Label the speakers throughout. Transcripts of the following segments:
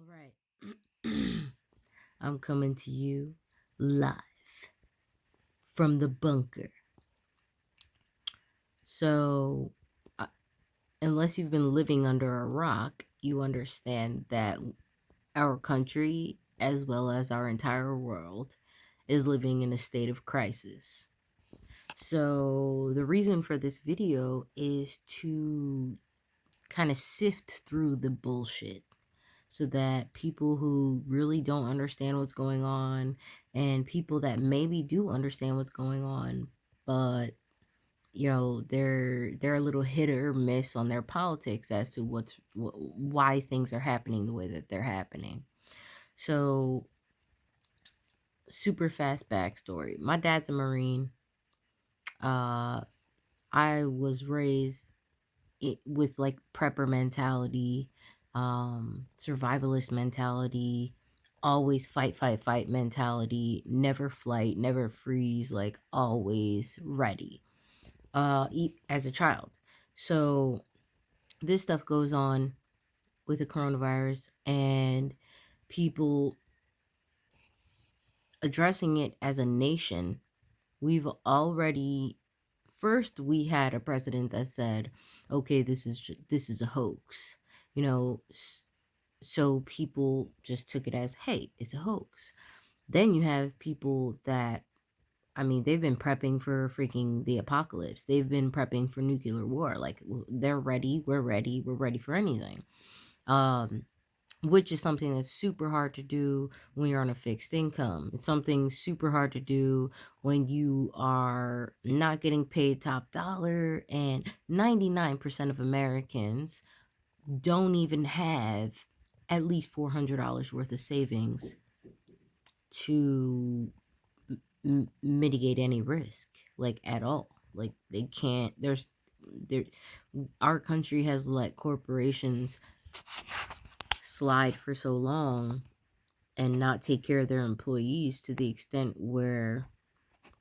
Speaker 1: right. I'm coming to you live from the bunker. So, uh, unless you've been living under a rock, you understand that our country, as well as our entire world, is living in a state of crisis. So, the reason for this video is to kind of sift through the bullshit so that people who really don't understand what's going on and people that maybe do understand what's going on, but they're a little hit or miss on their politics as to why things are happening the way that they're happening. So, super fast backstory. My dad's a Marine. uh I was raised with like prepper mentality, survivalist mentality, always fight, fight, fight mentality, never flight, never freeze, like always ready, as a child. So this stuff goes on with the coronavirus and people addressing it as a nation. We've already first we had a president that said, "Okay, this is a hoax," you know. So people just took it as, "Hey, it's a hoax." Then you have people that, I mean, they've been prepping for freaking the apocalypse. They've been prepping for nuclear war. Like they're ready. We're ready. We're ready for anything. Um, which is something that's super hard to do when you're on a fixed income. It's something super hard to do when you are not getting paid top dollar, and 99% of Americans don't even have at least $400 worth of savings to mitigate any risk, like at all. Like they can't. There. Our country has let corporations slide for so long and not take care of their employees to the extent where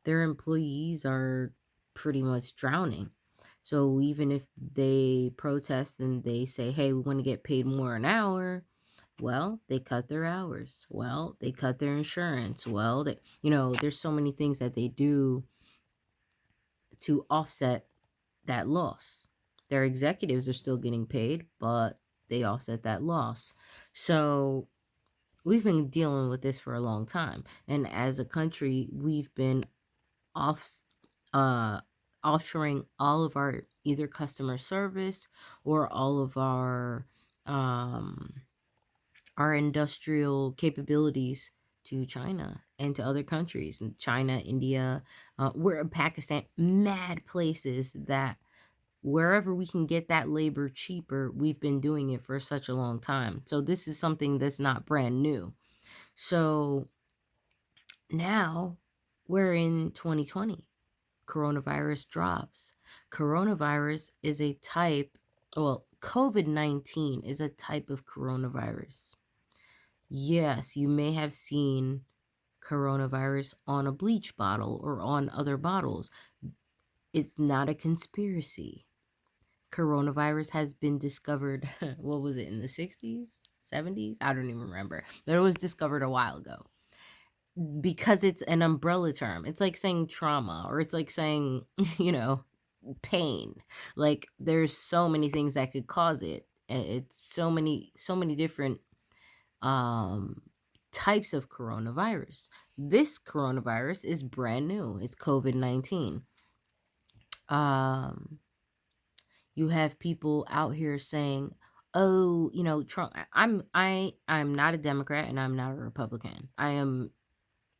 Speaker 1: their employees are pretty much drowning. So even if they protest and they say, "Hey, we want to get paid more an hour," well, they cut their hours. Well, they cut their insurance. Well, there's so many things that they do to offset that loss. Their executives are still getting paid, but they offset that loss. So we've been dealing with this for a long time. And as a country, we've been off uh offshoring all of our either customer service or all of um our industrial capabilities to China and to other countries, and China, India, we're in Pakistan, mad places that wherever we can get that labor cheaper, we've been doing it for such a long time. So this is something that's not brand new. So now we're in 2020. Coronavirus drops. Coronavirus is a type, well, COVID-19 is a type of coronavirus. Yes, you may have seen coronavirus on a bleach bottle or on other bottles. It's not a conspiracy. Coronavirus has been discovered, what was it, in the 60s, 70s? I don't even remember. But it was discovered a while ago because it's an umbrella term. It's like saying trauma, or it's like saying, you know, pain. Like there's so many things that could cause it. It's so many different um types of coronavirus. This coronavirus is brand new. It's COVID-19. Um you have people out here saying, "Oh, Trump." I'm not a Democrat and I'm not a Republican. I am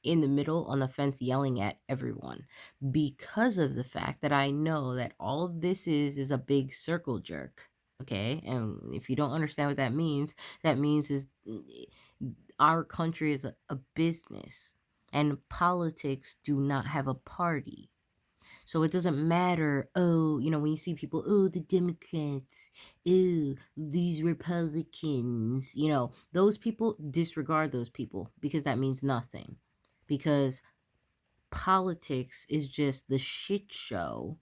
Speaker 1: in the middle on the fence yelling at everyone because of the fact that I know that all of this is a big circle jerk. Okay? And if you don't understand what that means is our country is a business, and politics do not have a party. So it doesn't matter, oh, when you see people, "Oh, the Democrats, oh, these Republicans," those people, disregard those people because that means nothing. Because politics is just the shit show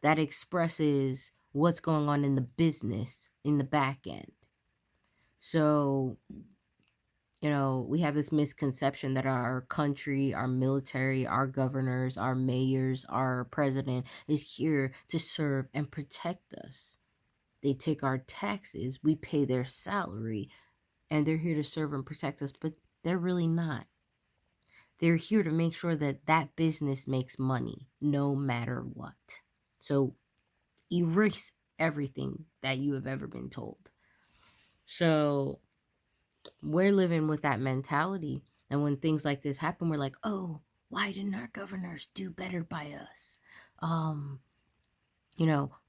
Speaker 1: that expresses what's going on in the business in the back end. So, we have this misconception that our country, our military, our governors, our mayors, our president is here to serve and protect us. They take our taxes, we pay their salary, and they're here to serve and protect us, but they're really not. They're here to make sure that that business makes money no matter what. So erase everything that you have ever been told. So we're living with that mentality. And when things like this happen, we're like, oh, why didn't our governors do better by us?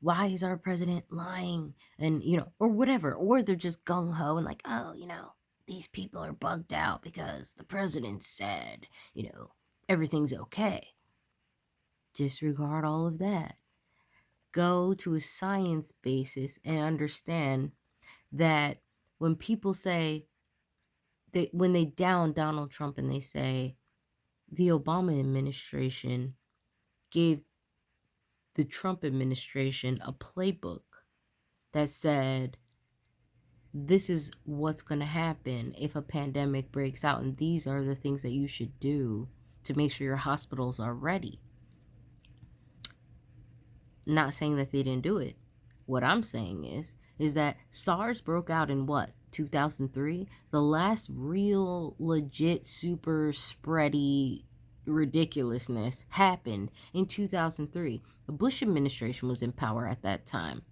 Speaker 1: Why is our president lying? And, or whatever. Or they're just gung ho and like, oh, these people are bugged out because the president said, everything's okay. Disregard all of that. Go to a science basis and understand that when people say, when they down Donald Trump and they say the Obama administration gave the Trump administration a playbook that said, this is what's going to happen if a pandemic breaks out, and these are the things that you should do to make sure your hospitals are ready. Not saying that they didn't do it. What I'm saying is that SARS broke out in what, 2003? The last real legit super spready ridiculousness happened in 2003. The Bush administration was in power at that time.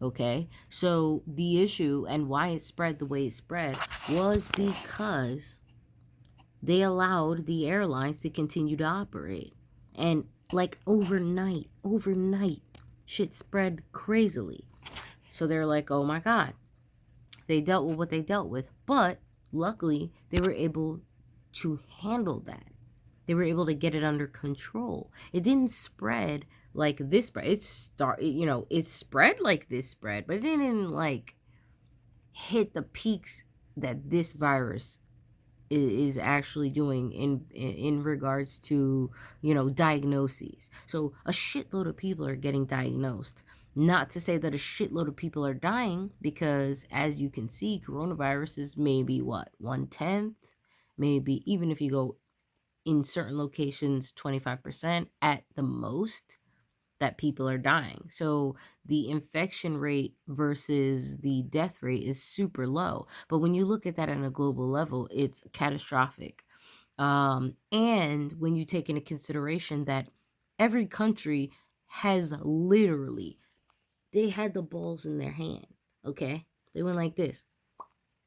Speaker 1: Okay? So the issue and why it spread the way it spread was because they allowed the airlines to continue to operate. And like overnight, shit spread crazily. So they're like, oh my God. They dealt with what they dealt with. But luckily, they were able to handle that. They were able to get it under control. It didn't spread like this spread. It spread like this spread, but it didn't like hit the peaks that this virus is actually doing in regards to diagnoses. So a shitload of people are getting diagnosed. Not to say that a shitload of people are dying, because as you can see, coronavirus is maybe what, 1/10, maybe even if you go in certain locations 25% at the most, that people are dying. So the infection rate versus the death rate is super low. But when you look at that on a global level, it's catastrophic. And when you take into consideration that every country has literally, they had the balls in their hand, okay? They went like this,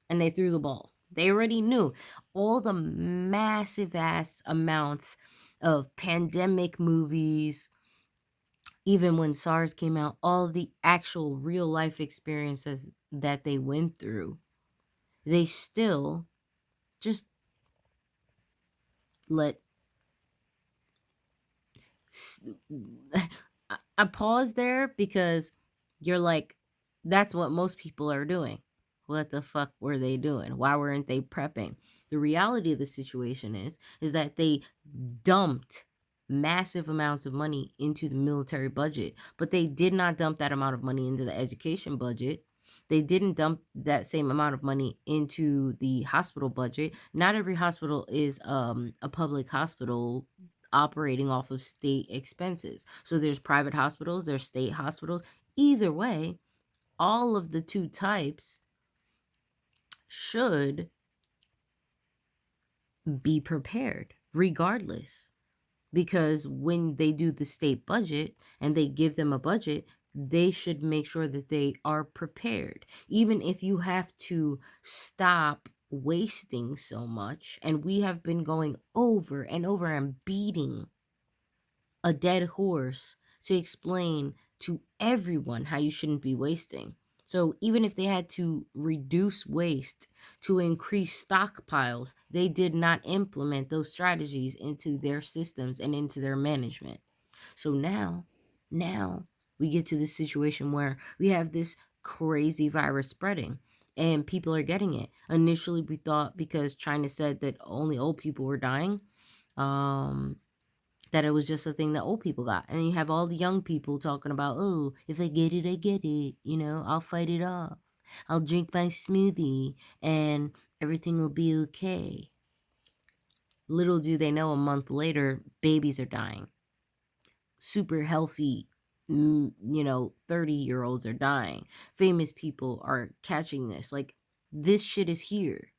Speaker 1: and they threw the balls. They already knew all the massive ass amounts of pandemic movies, even when SARS came out, all the actual real life experiences that they went through, they still just let. I pause there because you're like, that's what most people are doing. What the fuck were they doing? Why weren't they prepping? The reality of the situation is that they dumped massive amounts of money into the military budget, but they did not dump that amount of money into the education budget. They didn't dump that same amount of money into the hospital budget. Not every hospital is a public hospital operating off of state expenses. So there's private hospitals, there's state hospitals. Either way, all of the two types should be prepared regardless. Because when they do the state budget and they give them a budget, they should make sure that they are prepared. Even if you have to stop wasting so much, and we have been going over and over and beating a dead horse to explain to everyone how you shouldn't be wasting. So even if they had to reduce waste to increase stockpiles, they did not implement those strategies into their systems and into their management. So now we get to this situation where we have this crazy virus spreading and people are getting it. Initially, we thought because China said that only old people were dying, um, that it was just a thing that old people got. And you have all the young people talking about, oh, if I get it, I get it. I'll fight it off. I'll drink my smoothie and everything will be okay. Little do they know, a month later, babies are dying. Super healthy, 30-year-olds are dying. Famous people are catching this. Like, this shit is here.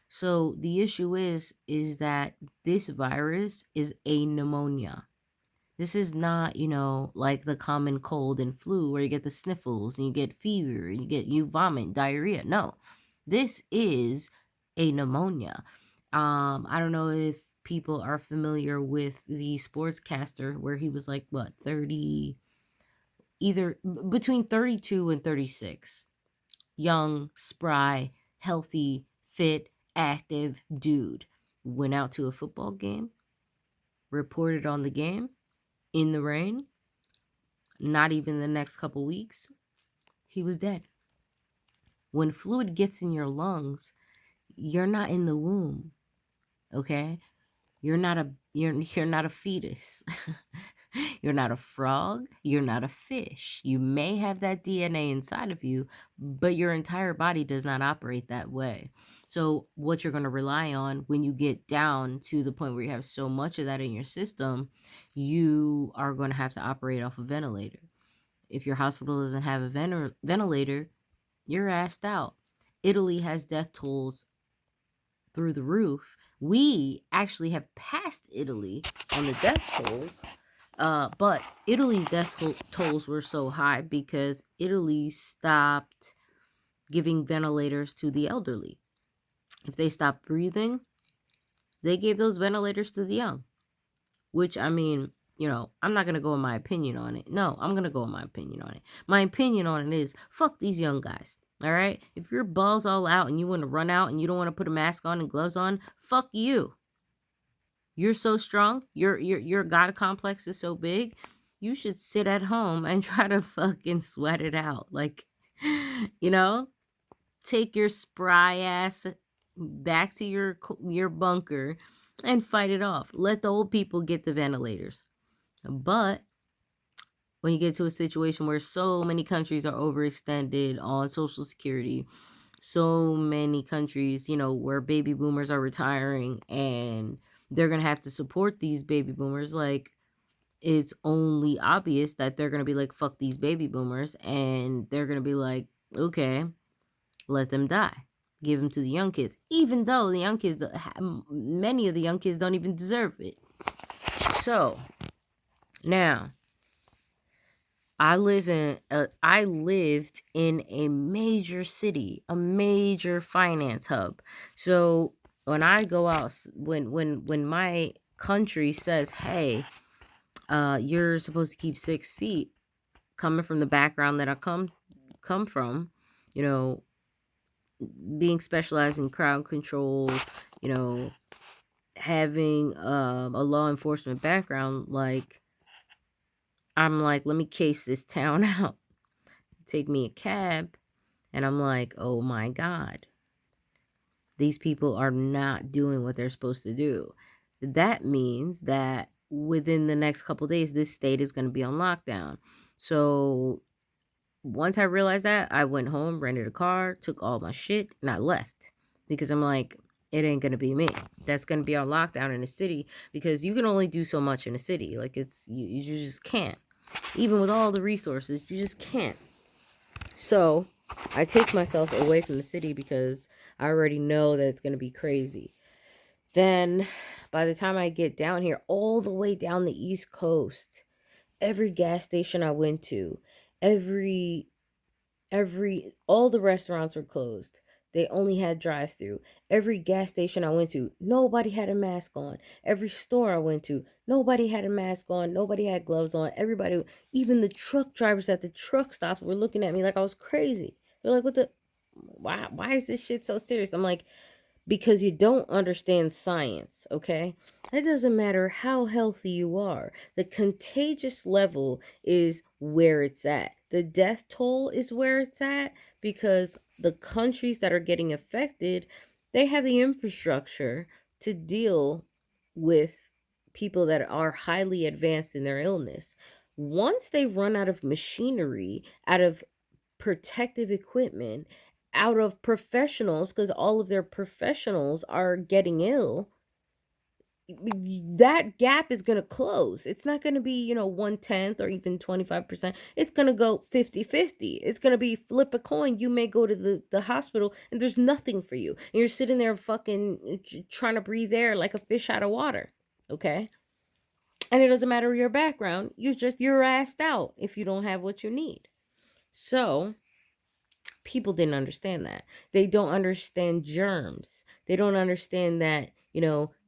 Speaker 1: So the issue is that this virus is a pneumonia. This is not, like the common cold and flu where you get the sniffles and you get fever, you vomit, diarrhea. No. This is a pneumonia. I don't know if people are familiar with the sportscaster where he was like what, 30, either between 32 and 36. Young, spry, healthy, fit, active dude. Went out to a football game, reported on the game, in the rain. Not even the next couple weeks, he was dead. When fluid gets in your lungs, you're not in the womb, okay? You're not a fetus. You're not a frog. You're not a fish. You may have that DNA inside of you, but your entire body does not operate that way. So what you're going to rely on when you get down to the point where you have so much of that in your system, you are going to have to operate off a ventilator. If your hospital doesn't have a ventilator, you're assed out. Italy has death tolls through the roof. We actually have passed Italy on the death tolls. But Italy's death tolls were so high because Italy stopped giving ventilators to the elderly. If they stopped breathing, they gave those ventilators to the young. Which, I mean, I'm not going to go in my opinion on it. No, I'm going to go in my opinion on it. My opinion on it is, fuck these young guys. All right? If your balls all out and you want to run out and you don't want to put a mask on and gloves on, fuck you. You're so strong. Your God complex is so big. You should sit at home and try to fucking sweat it out. Like, take your spry ass back to your bunker and fight it off. Let the old people get the ventilators. But when you get to a situation where so many countries are overextended on Social Security, so many countries, where baby boomers are retiring and they're going to have to support these baby boomers, like, it's only obvious that they're going to be like, fuck these baby boomers, and they're going to be like, okay, let them die. Give them to the young kids, even though the young kids, many of the young kids don't even deserve it. So, now, I lived in a major city, a major finance hub. So when I go out, when my country says, "Hey, you're supposed to keep 6 feet," coming from the background that I come from, being specialized in crowd control, having a law enforcement background, like, I'm like, let me case this town out. Take me a cab, and I'm like, oh my God, these people are not doing what they're supposed to do. That means that within the next couple days, this state is going to be on lockdown. So once I realized that, I went home, rented a car, took all my shit, and I left. Because I'm like, it ain't going to be me. That's going to be on lockdown in a city, because you can only do so much in a city. Like, you just can't. Even with all the resources, you just can't. So I take myself away from the city because I already know that it's going to be crazy. Then by the time I get down here, all the way down the East Coast, every gas station I went to, all the restaurants were closed. They only had drive-through. Every gas station I went to, nobody had a mask on. Every store I went to, nobody had a mask on. Nobody had gloves on. Everybody, even the truck drivers at the truck stops were looking at me like I was crazy. They're like, why is this shit so serious? I'm like, because you don't understand science, okay? It doesn't matter how healthy you are. The contagious level is where it's at. The death toll is where it's at because the countries that are getting affected, they have the infrastructure to deal with people that are highly advanced in their illness. Once they run out of machinery, out of protective equipment out of professionals because all of their professionals are getting ill, that gap is going to close. It's not going to be, 1/10 or even 25%. It's going to go 50-50. It's going to be flip a coin. You may go to the hospital and there's nothing for you. And you're sitting there fucking trying to breathe air like a fish out of water. Okay? And it doesn't matter your background. You're assed out if you don't have what you need. So, people didn't understand that. They don't understand germs. They don't understand that,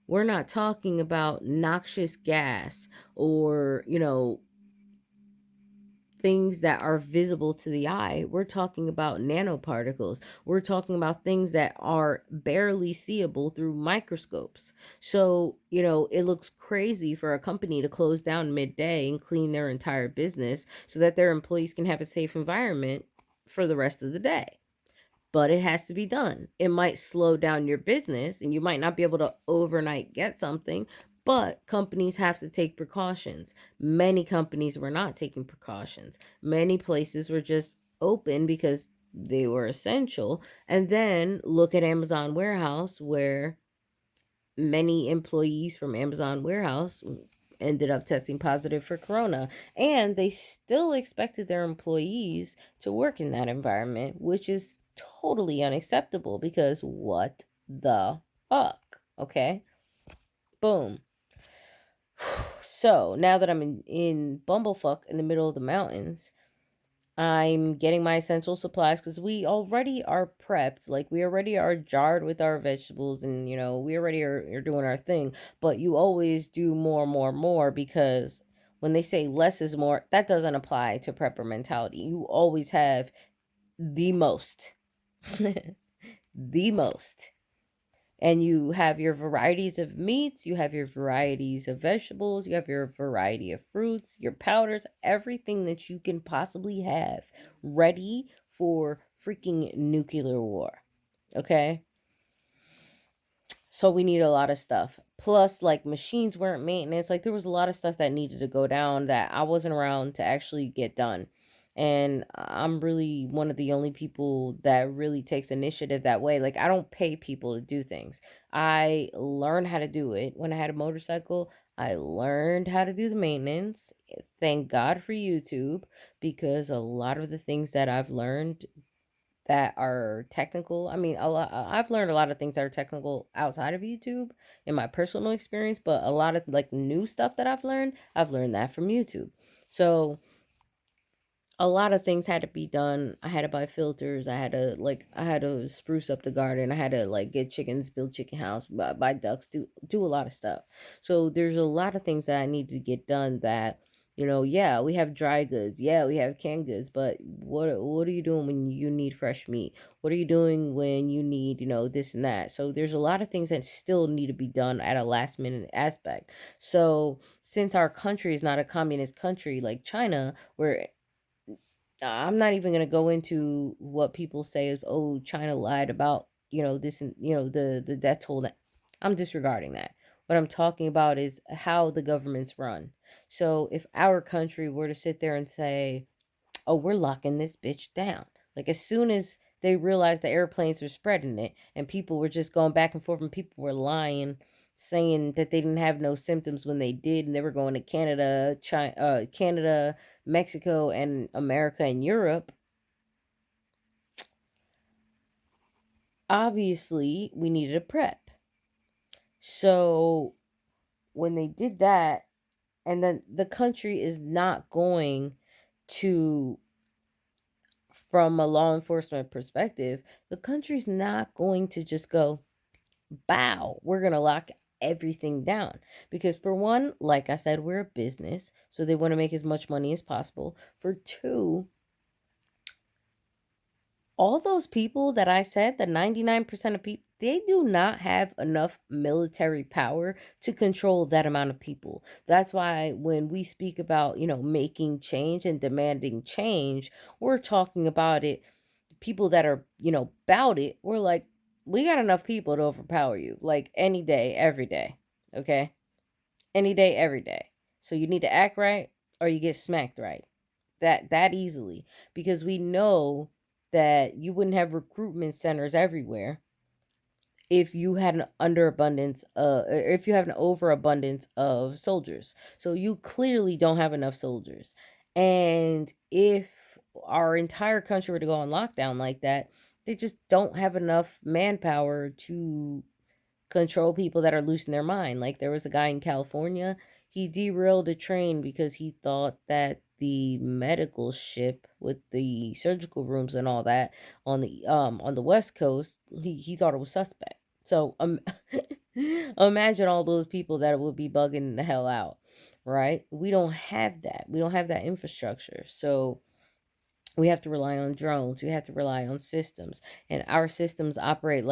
Speaker 1: we're not talking about noxious gas or, things that are visible to the eye. We're talking about nanoparticles. We're talking about things that are barely seeable through microscopes. So, it looks crazy for a company to close down midday and clean their entire business so that their employees can have a safe environment for the rest of the day, but it has to be done. It might slow down your business and you might not be able to overnight get something, but companies have to take precautions. Many companies were not taking precautions. Many places were just open because they were essential. And then look at Amazon Warehouse, where many employees from Amazon Warehouse ended up testing positive for corona, and they still expected their employees to work in that environment, which is totally unacceptable because what the fuck? Okay, boom. So now that I'm in Bumblefuck in the middle of the mountains, I'm getting my essential supplies because we already are prepped. Like, we already are jarred with our vegetables, and, we already are doing our thing. But you always do more, more, more, because when they say less is more, that doesn't apply to prepper mentality. You always have the most. The most. And you have your varieties of meats, you have your varieties of vegetables, you have your variety of fruits, your powders, everything that you can possibly have ready for freaking nuclear war. Okay? So we need a lot of stuff. Plus, like, machines weren't maintenance. Like, there was a lot of stuff that needed to go down that I wasn't around to actually get done. And I'm really one of the only people that really takes initiative that way. Like, I don't pay people to do things. I learned how to do it. When I had a motorcycle, I learned how to do the maintenance. Thank God for YouTube, because a lot of the things that I've learned that are technical. I mean, I've learned a lot of things that are technical outside of YouTube in my personal experience, but a lot of like new stuff that I've learned that from YouTube. So a lot of things had to be done. I had to buy filters. I had to spruce up the garden. I had to like get chickens, build chicken house, buy ducks, do a lot of stuff. So there's a lot of things that I need to get done that, yeah, we have dry goods. Yeah, we have canned goods, but what are you doing when you need fresh meat? What are you doing when you need, this and that? So there's a lot of things that still need to be done at a last minute aspect. So since our country is not a communist country like China, where I'm not even going to go into what people say is, oh, China lied about, this and, the death toll. That I'm disregarding that. What I'm talking about is how the governments run. So if our country were to sit there and say, oh, we're locking this bitch down. Like, as soon as they realized the airplanes were spreading it and people were just going back and forth and people were lying, saying that they didn't have no symptoms when they did, and they were going to Canada, Mexico, and America and Europe. Obviously, we needed a prep. So when they did that, and then the country is not going to, from a law enforcement perspective, the country's not going to just go, bow, we're going to lock everything down. Because for one, like I said, we're a business, so they want to make as much money as possible. For two, all those people that I said, the 99% of people, they do not have enough military power to control that amount of people. That's why when we speak about, making change and demanding change, we're talking about it. People that are, about it, we're like, we got enough people to overpower you, like any day, every day. Okay? Any day, every day. So you need to act right or you get smacked right. that easily, because we know that you wouldn't have recruitment centers everywhere if you had an underabundance if you have an overabundance of soldiers. So you clearly don't have enough soldiers. And if our entire country were to go on lockdown like that, they just don't have enough manpower to control people that are losing their mind. Like, there was a guy in California, he derailed a train because he thought that the medical ship with the surgical rooms and all that on the West Coast, he thought it was suspect. So imagine all those people that would be bugging the hell out, right? We don't have that. We don't have that infrastructure. So we have to rely on drones. We have to rely on systems. And our systems operate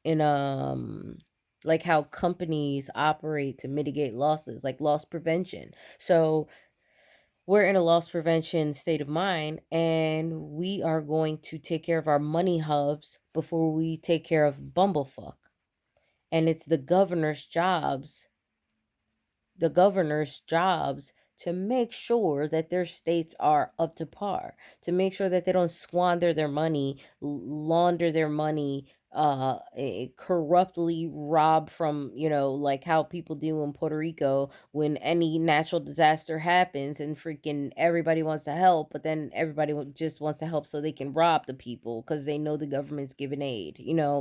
Speaker 1: in like how companies operate to mitigate losses, like loss prevention. So we're in a loss prevention state of mind, and we are going to take care of our money hubs before we take care of bumblefuck. And it's the governors' jobs to make sure that their states are up to par, to make sure that they don't squander their money, launder their money, corruptly rob from, like how people do in Puerto Rico when any natural disaster happens and freaking everybody wants to help, but then everybody just wants to help so they can rob the people because they know the government's giving aid,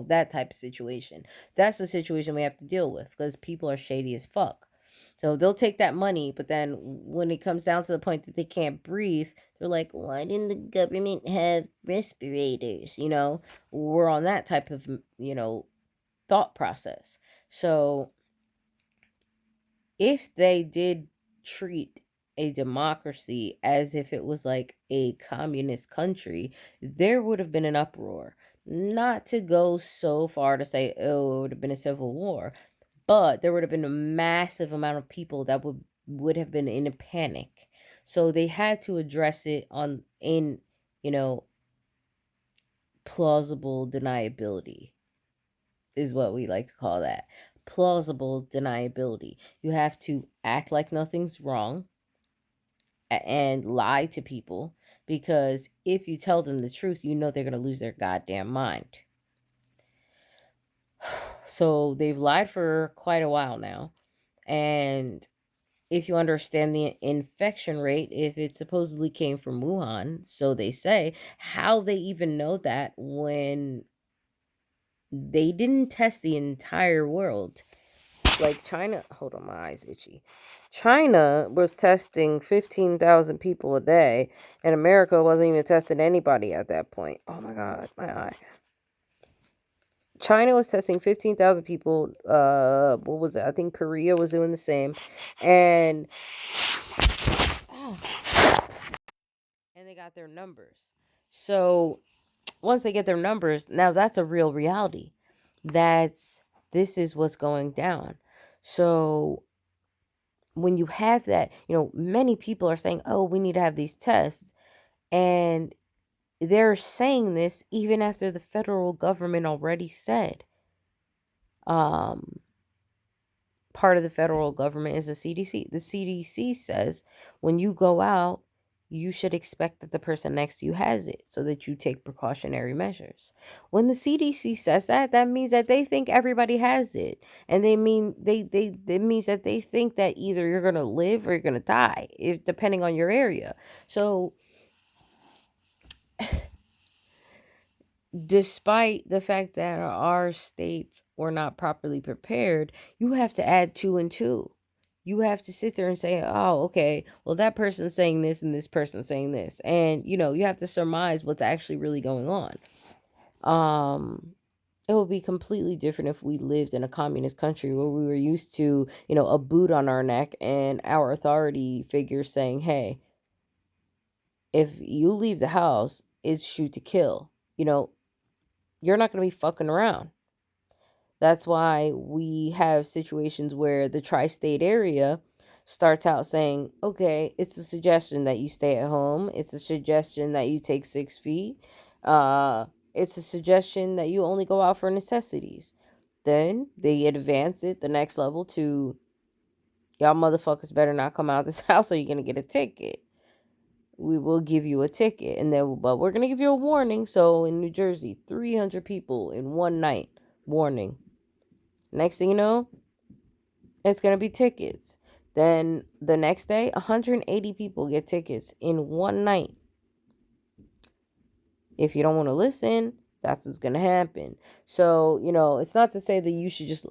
Speaker 1: that type of situation. That's the situation we have to deal with because people are shady as fuck. So they'll take that money, but then when it comes down to the point that they can't breathe, they're like, why didn't the government have respirators? We're on that type of, thought process. So if they did treat a democracy as if it was like a communist country, there would have been an uproar. Not to go so far to say, oh, it would have been a civil war, but there would have been a massive amount of people that would have been in a panic. So they had to address it on in you know plausible deniability is what we like to call that. Plausible deniability. You have to act like nothing's wrong and lie to people, because if you tell them the truth, they're going to lose their goddamn mind. So they've lied for quite a while now. And if you understand the infection rate, if it supposedly came from Wuhan, so they say, how they even know that when they didn't test the entire world? Like China, hold on, my eyes itchy. China was testing 15,000 people a day, and America wasn't even testing anybody at that point. Oh my god, my eye. China was testing 15,000 people. What was it? I think Korea was doing the same. And and they got their numbers. So once they get their numbers, now that's a real reality. This is what's going down. So when you have that, many people are saying, "Oh, we need to have these tests," and they're saying this even after the federal government already said, part of the federal government is the CDC. The CDC says when you go out, you should expect that the person next to you has it so that you take precautionary measures. When the CDC says that, that means that they think everybody has it. And it means that they think that either you're going to live or you're going to die, depending on your area. So despite the fact that our states were not properly prepared, you have to add two and two. You have to sit there and say, oh, okay, well, that person's saying this and this person's saying this. And, you have to surmise what's actually really going on. It would be completely different if we lived in a communist country where we were used to, a boot on our neck and our authority figures saying, hey, if you leave the house, it's shoot to kill. You're not going to be fucking around. That's why we have situations where the tri-state area starts out saying, okay, it's a suggestion that you stay at home. It's a suggestion that you take 6 feet. It's a suggestion that you only go out for necessities. Then they advance it the next level to, y'all motherfuckers better not come out of this house or you're going to get a ticket. we will give you a ticket. And then, but we're going to give you a warning. So in New Jersey, 300 people in one night. Warning. Next thing you know, it's going to be tickets. Then the next day, 180 people get tickets in one night. If you don't want to listen, that's what's going to happen. So, it's not to say that you should just,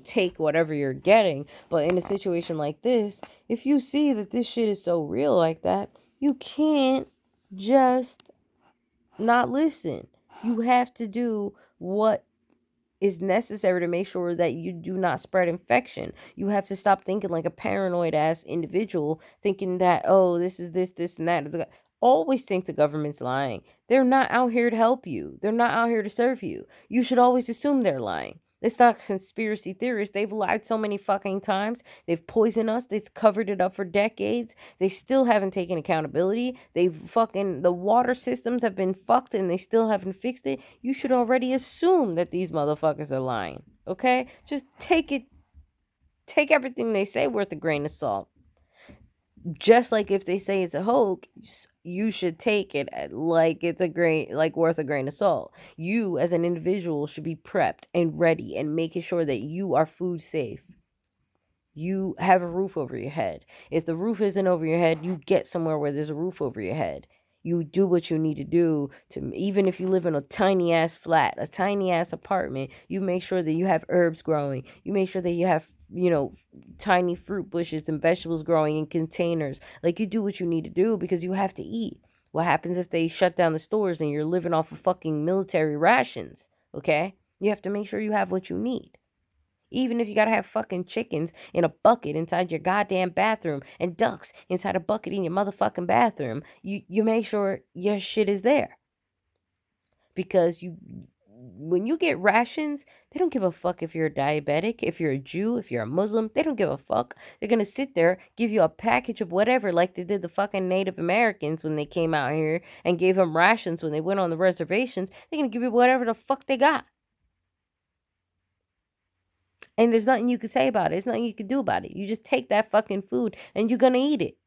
Speaker 1: take whatever you're getting. But in a situation like this, if you see that this shit is so real like that, you can't just not listen. You have to do what is necessary to make sure that you do not spread infection. You have to stop thinking like a paranoid ass individual, thinking that, oh, this is this and that. Always think the government's lying. They're not out here to help you. They're not out here to serve you. You should always assume they're lying. It's not conspiracy theorists. They've lied so many fucking times. They've poisoned us. They've covered it up for decades. They still haven't taken accountability. The water systems have been fucked and they still haven't fixed it. You should already assume that these motherfuckers are lying. Okay? Just take everything they say with a grain of salt. Just like if they say it's a hoax, you should take it like it's worth a grain of salt. You as an individual should be prepped and ready and making sure that you are food safe. You have a roof over your head. If the roof isn't over your head, you get somewhere where there's a roof over your head. You do what you need to do to, even if you live in a tiny ass flat, a tiny ass apartment, you make sure that you have herbs growing. You make sure that you have, tiny fruit bushes and vegetables growing in containers. Like, you do what you need to do because you have to eat. What happens if they shut down the stores and you're living off of fucking military rations? Okay? You have to make sure you have what you need. Even if you gotta have fucking chickens in a bucket inside your goddamn bathroom and ducks inside a bucket in your motherfucking bathroom, you make sure your shit is there. Because when you get rations, they don't give a fuck if you're a diabetic, if you're a Jew, if you're a Muslim. They don't give a fuck. They're gonna sit there, give you a package of whatever, like they did the fucking Native Americans when they came out here and gave them rations when they went on the reservations. They're gonna give you whatever the fuck they got. And there's nothing you can say about it. There's nothing you can do about it. You just take that fucking food and you're going to eat it.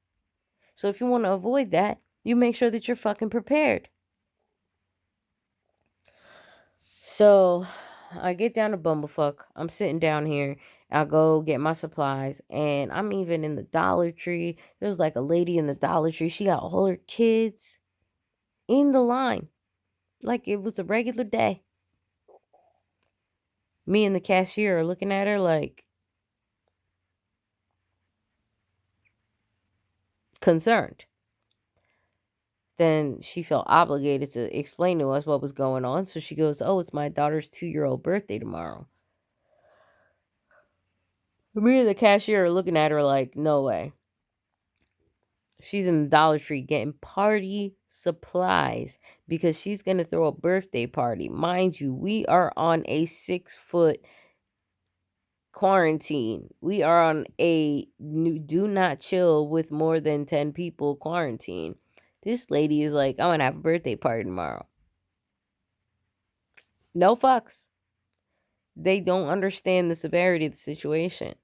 Speaker 1: So if you want to avoid that, you make sure that you're fucking prepared. So I get down to Bumblefuck. I'm sitting down here. I go get my supplies. And I'm even in the Dollar Tree. There's like a lady in the Dollar Tree. She got all her kids in the line. Like it was a regular day. Me and the cashier are looking at her like concerned. Then she felt obligated to explain to us what was going on. So she goes, oh, it's my daughter's 2-year-old birthday tomorrow. Me and the cashier are looking at her like, no way. She's in the Dollar Tree getting party supplies because she's going to throw a birthday party. Mind you, we are on a 6-foot quarantine. We are on a do not chill with more than 10 people quarantine. This lady is like, I'm going to have a birthday party tomorrow. No fucks. They don't understand the severity of the situation.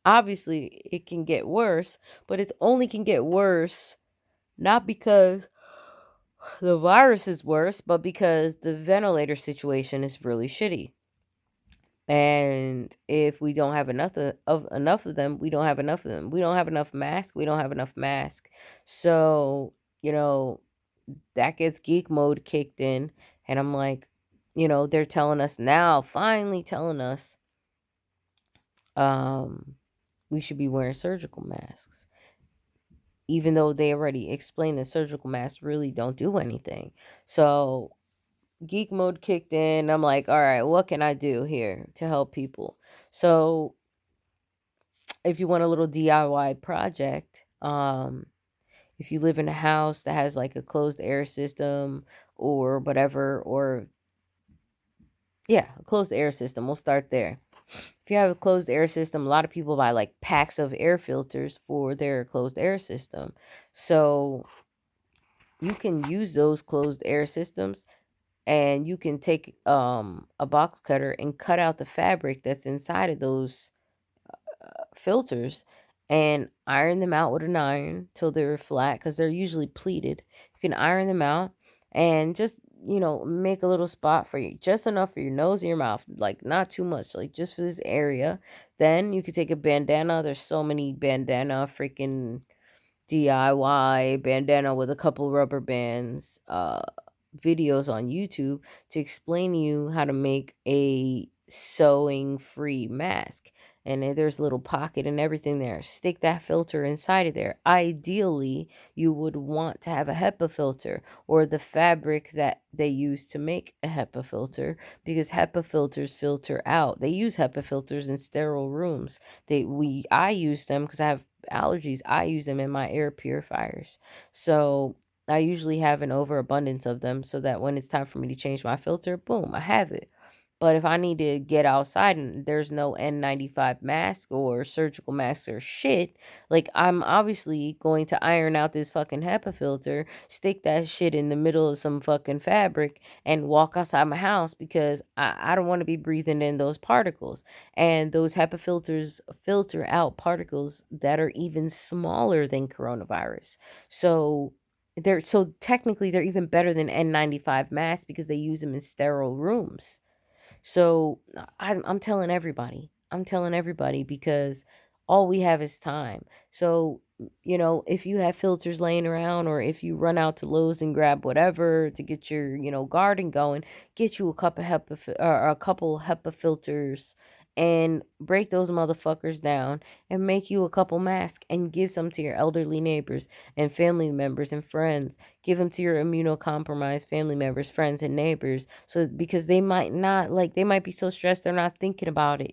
Speaker 1: Obviously, it can get worse, but it only can get worse not because the virus is worse, but because the ventilator situation is really shitty. And if we don't have enough of them, we don't have enough of them. We don't have enough masks. We don't have enough masks. So, that gets geek mode kicked in. And I'm like, they're telling us now, finally telling us, we should be wearing surgical masks. Even though they already explained that surgical masks really don't do anything. So geek mode kicked in. I'm like, all right, what can I do here to help people? So if you want a little DIY project, if you live in a house that has like a closed air system or whatever, or a closed air system, we'll start there. If you have a closed air system, a lot of people buy like packs of air filters for their closed air system. So you can use those closed air systems and you can take a box cutter and cut out the fabric that's inside of those filters and iron them out with an iron till they're flat because they're usually pleated. You can iron them out and just, make a little spot for you, just enough for your nose and your mouth, like not too much, like just for this area. Then you could take a bandana. There's so many bandana freaking DIY bandana with a couple rubber bands videos on YouTube to explain to you how to make a sewing free mask. And then there's a little pocket and everything there. Stick that filter inside of there. Ideally, you would want to have a HEPA filter or the fabric that they use to make a HEPA filter, because HEPA filters filter out. They use HEPA filters in sterile rooms. I use them because I have allergies. I use them in my air purifiers. So I usually have an overabundance of them so that when it's time for me to change my filter, boom, I have it. But if I need to get outside and there's no N95 mask or surgical mask or shit, like I'm obviously going to iron out this fucking HEPA filter, stick that shit in the middle of some fucking fabric, and walk outside my house because I don't want to be breathing in those particles. And those HEPA filters filter out particles that are even smaller than coronavirus. So technically they're even better than N95 masks because they use them in sterile rooms. So I'm telling everybody. I'm telling everybody because all we have is time. So, if you have filters laying around or if you run out to Lowe's and grab whatever to get your, garden going, get you a cup of or a couple HEPA filters and break those motherfuckers down and make you a couple masks and give some to your elderly neighbors and family members and friends. Give them to your immunocompromised family members, friends, and neighbors. So, because they might not, like, they might be so stressed, they're not thinking about it,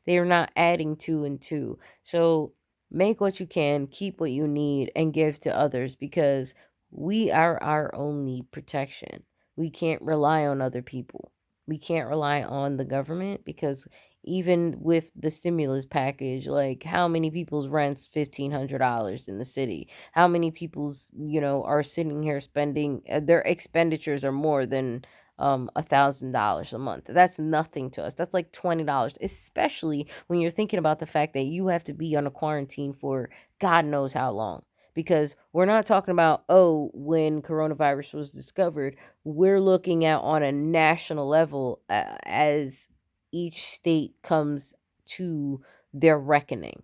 Speaker 1: they are not adding two and two. So, make what you can, keep what you need, and give to others because we are our only protection. We can't rely on other people. We can't rely on the government because even with the stimulus package, like how many people's rent's $1,500 in the city? How many people's, are sitting here spending their expenditures are more than $1,000 a month. That's nothing to us. That's like $20, especially when you're thinking about the fact that you have to be on a quarantine for God knows how long. Because we're not talking about, oh, when coronavirus was discovered. We're looking at on a national level as each state comes to their reckoning.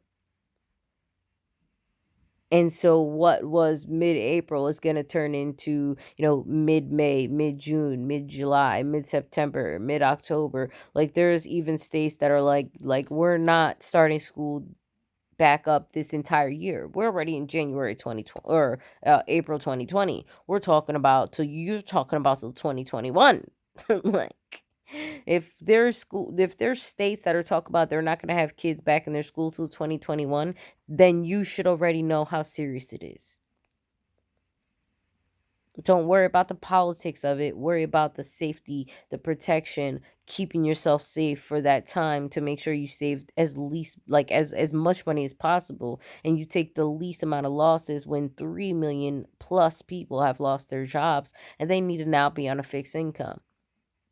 Speaker 1: And so what was mid-April is going to turn into, mid-May, mid-June, mid-July, mid-September, mid-October. Like there's even states that are like we're not starting school back up this entire year. We're already in January 2020 or April 2020. You're talking about till 2021. Like if there's states that are talking about they're not going to have kids back in their school till 2021, then you should already know how serious it is. Don't worry about the politics of it. Worry about the safety, the protection, keeping yourself safe for that time to make sure you save as much money as possible and you take the least amount of losses when 3 million plus people have lost their jobs and they need to now be on a fixed income.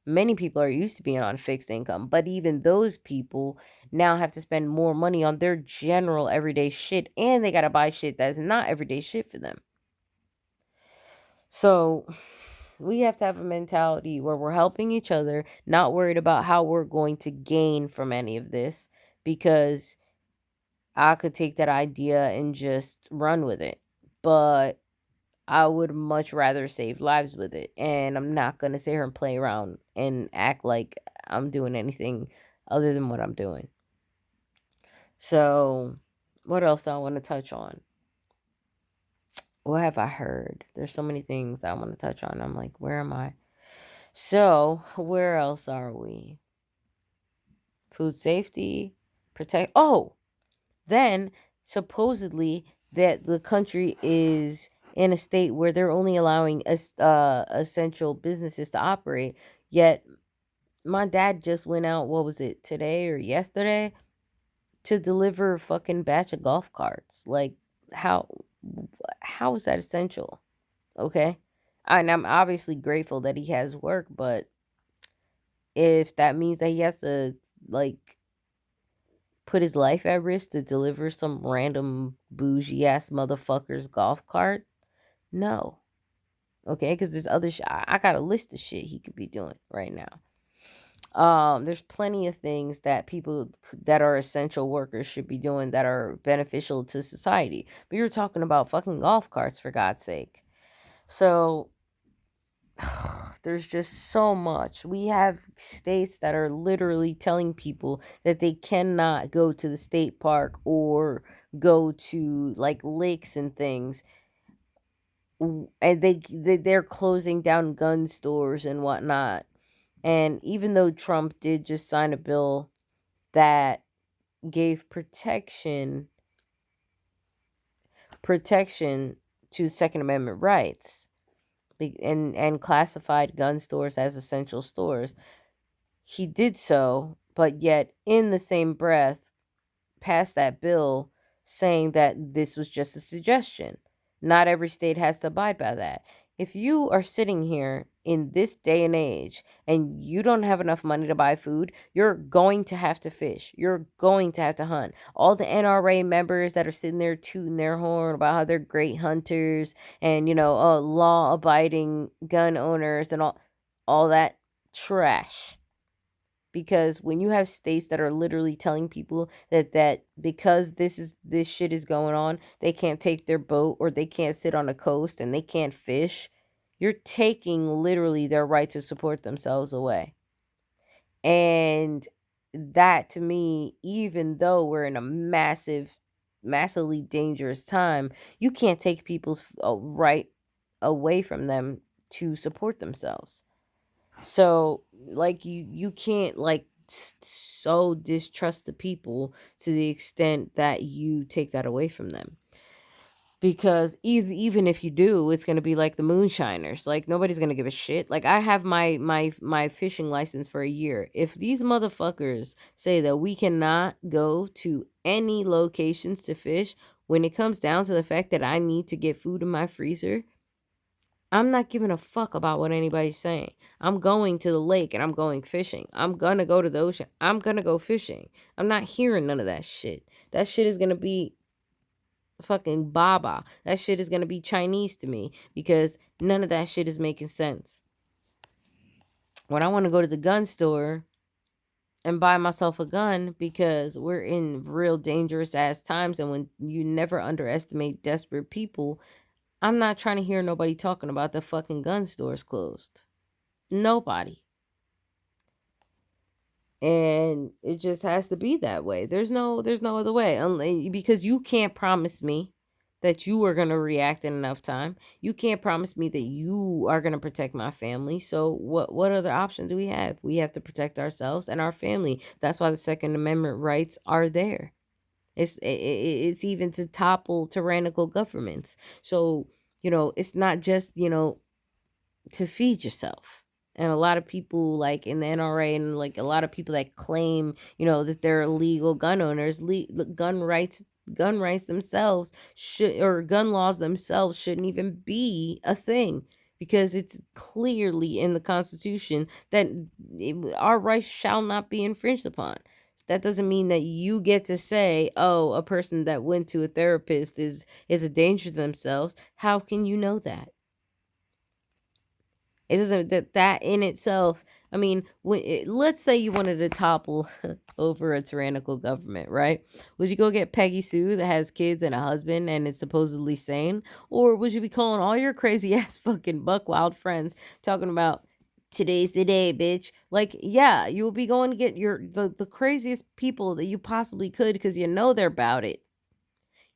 Speaker 1: Many people are used to being on fixed income, but even those people now have to spend more money on their general everyday shit and they got to buy shit that's not everyday shit for them. So, we have to have a mentality where we're helping each other, not worried about how we're going to gain from any of this, because I could take that idea and just run with it. But I would much rather save lives with it. And I'm not going to sit here and play around and act like I'm doing anything other than what I'm doing. So, what else do I want to touch on? What have I heard? There's so many things I want to touch on. I'm like, where am I? So, where else are we? Food safety, protect. Oh, then supposedly that the country is in a state where they're only allowing essential businesses to operate. Yet, my dad just went out, what was it, today or yesterday, to deliver a fucking batch of golf carts. Like, how how is that essential? Okay. And I'm obviously grateful that he has work, but if that means that he has to like put his life at risk to deliver some random bougie ass motherfucker's golf cart? No. Okay, because there's other shit. I got a list of shit he could be doing right now. There's plenty of things that people that are essential workers should be doing that are beneficial to society. But you're talking about fucking golf carts, for God's sake. So there's just so much. We have states that are literally telling people that they cannot go to the state park or go to like lakes and things, and they're closing down gun stores and whatnot. And even though Trump did just sign a bill that gave protection to Second Amendment rights, and classified gun stores as essential stores, he did so, but yet in the same breath passed that bill saying that this was just a suggestion. Not every state has to abide by that. If you are sitting here in this day and age and you don't have enough money to buy food, you're going to have to fish. You're going to have to hunt. All the NRA members that are sitting there tooting their horn about how they're great hunters and, law abiding gun owners and all that trash, because when you have states that are literally telling people that because this shit is going on, they can't take their boat or they can't sit on a coast and they can't fish, you're taking literally their right to support themselves away. And that, to me, even though we're in a massively dangerous time, you can't take people's right away from them to support themselves. So, like, you can't, like, so distrust the people to the extent that you take that away from them. Because even if you do, it's going to be like the moonshiners. Like, nobody's going to give a shit. Like, I have my fishing license for a year. If these motherfuckers say that we cannot go to any locations to fish, when it comes down to the fact that I need to get food in my freezer, I'm not giving a fuck about what anybody's saying. I'm going to the lake and I'm going fishing. I'm gonna go to the ocean. I'm gonna go fishing. I'm not hearing none of that shit. That shit is gonna be fucking baba. That shit is gonna be Chinese to me because none of that shit is making sense. When I want to go to the gun store and buy myself a gun because we're in real dangerous ass times, and when you never underestimate desperate people, I'm not trying to hear nobody talking about the fucking gun stores closed. Nobody. And it just has to be that way. There's no other way. Because you can't promise me that you are going to react in enough time. You can't promise me that you are going to protect my family. So what other options do we have? We have to protect ourselves and our family. That's why the Second Amendment rights are there. It's even to topple tyrannical governments. So, it's not just, to feed yourself. And a lot of people, like in the NRA, and like a lot of people that claim, that they're legal gun owners, gun rights themselves should, or gun laws themselves shouldn't even be a thing, because it's clearly in the Constitution that our rights shall not be infringed upon. That doesn't mean that you get to say, oh, a person that went to a therapist is a danger to themselves. How can you know that? It doesn't, that in itself. I mean, let's say you wanted to topple over a tyrannical government, right? Would you go get Peggy Sue that has kids and a husband and is supposedly sane, or would you be calling all your crazy ass fucking buck wild friends talking about today's the day, bitch? Like, yeah, you will be going to get the craziest people that you possibly could because you know they're about it.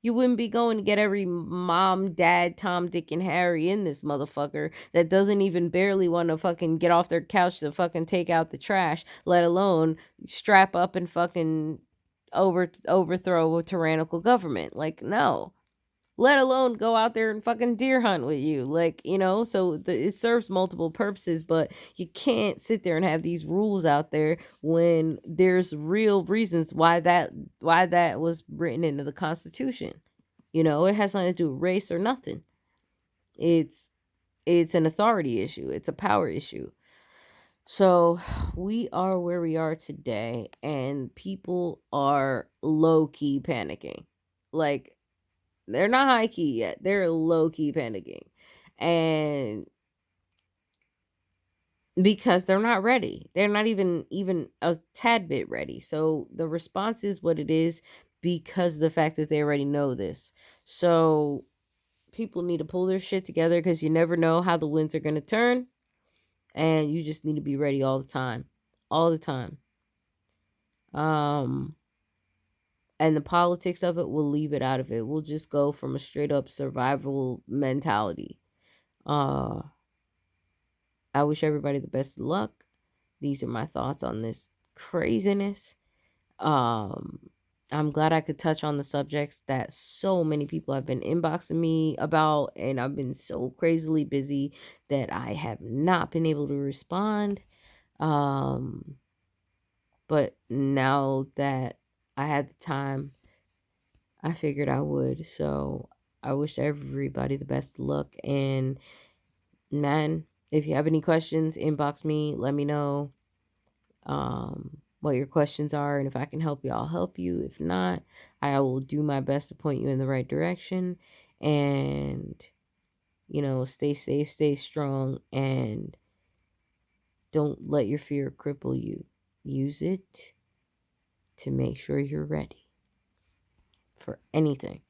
Speaker 1: You wouldn't be going to get every mom, dad, Tom, Dick, and Harry in this motherfucker that doesn't even barely want to fucking get off their couch to fucking take out the trash, let alone strap up and fucking overthrow a tyrannical government. Like, no. Let alone go out there and fucking deer hunt with you. Like, so it serves multiple purposes, but you can't sit there and have these rules out there when there's real reasons why that was written into the Constitution. It has nothing to do with race or nothing. It's an authority issue. It's a power issue. So we are where we are today, and people are low key panicking. Like, they're not high key yet, they're low key panicking. And because they're not ready, they're not even a tad bit ready. So the response is what it is, because of the fact that they already know this. So people need to pull their shit together, because you never know how the winds are going to turn, and you just need to be ready all the time, all the time. um and the politics of it, will leave it out of it. We'll just go from a straight up survival mentality. uh I wish everybody the best of luck. These are my thoughts on this craziness. um I'm glad I could touch on the subjects that so many people have been inboxing me about, and I've been so crazily busy that I have not been able to respond. um but now that I had the time, I figured I would. So I wish everybody the best luck. And man, if you have any questions, inbox me. Let me know what your questions are. And if I can help you, I'll help you. If not, I will do my best to point you in the right direction. And, stay safe, stay strong, and don't let your fear cripple you. Use it to make sure you're ready for anything.